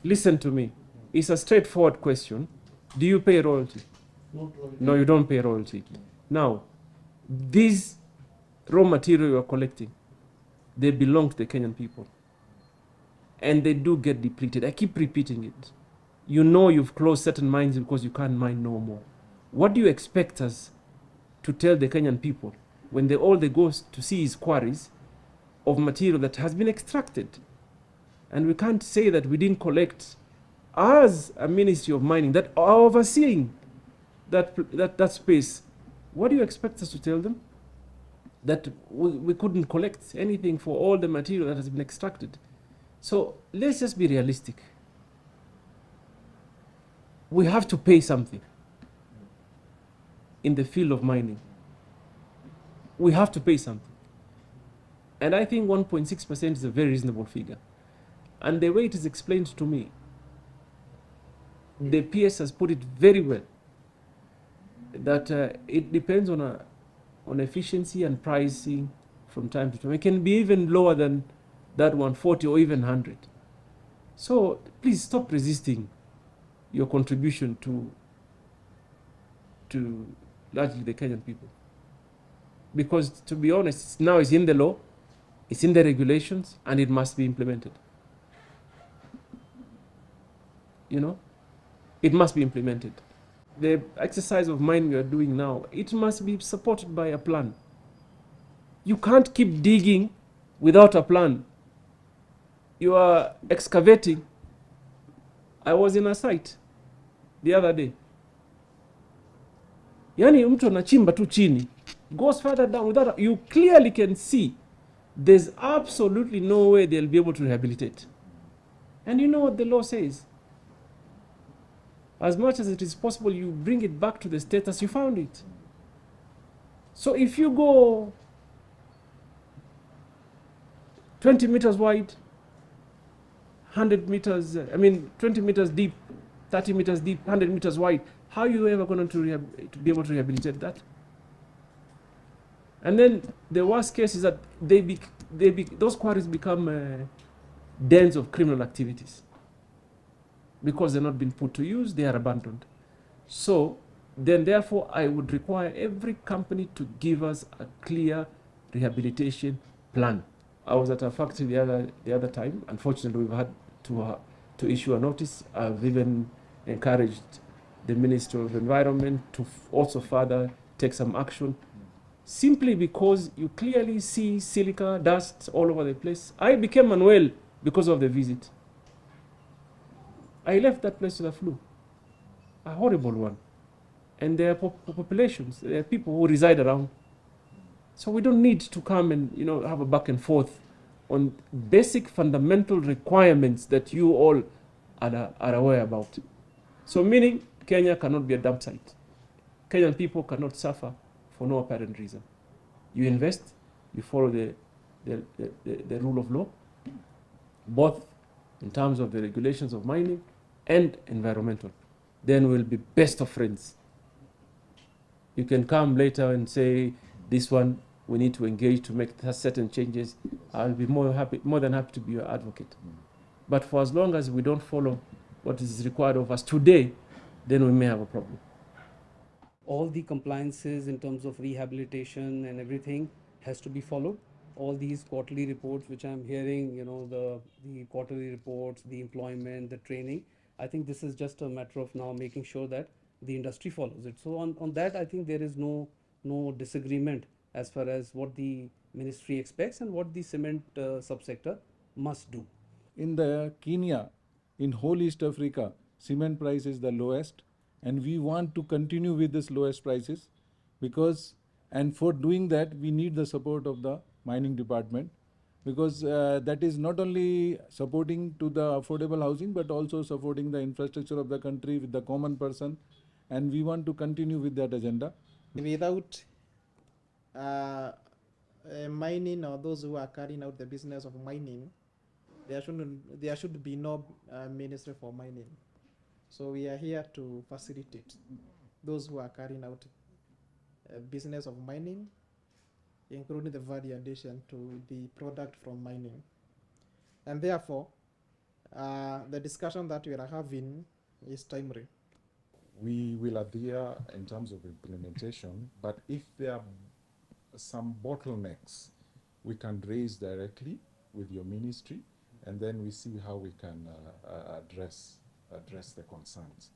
Listen to me. It's a straightforward question. Do you pay royalty? No, you don't pay royalty. Now, these raw material you are collecting, they belong to the Kenyan people. And they do get depleted. I keep repeating it. You know you've closed certain mines because you can't mine no more. What do you expect us to tell the Kenyan people when all they go to see is quarries of material that has been extracted? And we can't say that we didn't collect, as a Ministry of Mining that are overseeing that space. What do you expect us to tell them? That we couldn't collect anything for all the material that has been extracted. So let's just be realistic. We have to pay something in the field of mining. We have to pay something. And I think 1.6% is a very reasonable figure. And the way it is explained to me, the PS has put it very well, that it depends on efficiency and pricing from time to time. It can be even lower than that 140 or even 100. So please stop resisting your contribution to largely the Kenyan people. Because to be honest, now it's in the law, it's in the regulations, and it must be implemented. You know, it must be implemented. The exercise of mining we are doing now, it must be supported by a plan. You can't keep digging without a plan. You are excavating. I was in a site the other day. Yani mtu anachimba tu chini, goes further down without, you clearly can see there's absolutely no way they'll be able to rehabilitate. And you know what the law says? As much as it is possible, you bring it back to the status you found it. So if you go 20 meters wide, 100 meters, 20 meters deep, 30 meters deep, 100 meters wide, how are you ever going to be able to rehabilitate that? And then the worst case is that those quarries become dens of criminal activities. Because they're not being put to use, they are abandoned. So then therefore I would require every company to give us a clear rehabilitation plan. I was at a factory the other time. Unfortunately, we've had to issue a notice. I've even encouraged the Minister of Environment to also further take some action, simply because you clearly see silica dust all over the place. I became unwell because of the visit. I left that place with a flu, a horrible one. And there are populations, there are people who reside around. So we don't need to come and have a back and forth on basic fundamental requirements that you all are aware about. So meaning Kenya cannot be a dump site. Kenyan people cannot suffer for no apparent reason. You invest, you follow the rule of law, both in terms of the regulations of mining and environmental. Then we'll be best of friends. You can come later and say, this one, we need to engage to make certain changes. I'll be more than happy to be your advocate. But for as long as we don't follow what is required of us today, then we may have a problem. All the compliances in terms of rehabilitation and everything has to be followed. All these quarterly reports which I'm hearing, the quarterly reports, the employment, the training, I think this is just a matter of now making sure that the industry follows it. So on that, I think there is no disagreement as far as what the ministry expects and what the cement subsector must do. In the Kenya, in whole East Africa, cement price is the lowest, and we want to continue with this lowest prices because, and for doing that, we need the support of the mining department because that is not only supporting to the affordable housing but also supporting the infrastructure of the country with the common person, and we want to continue with that agenda. Without mining, or those who are carrying out the business of mining, there should be no ministry for mining. So we are here to facilitate those who are carrying out business of mining, including the value addition to the product from mining. And therefore, the discussion that we are having is timely. We will adhere in terms of implementation, but if there are some bottlenecks, we can raise directly with your ministry, and then we see how we can address the concerns.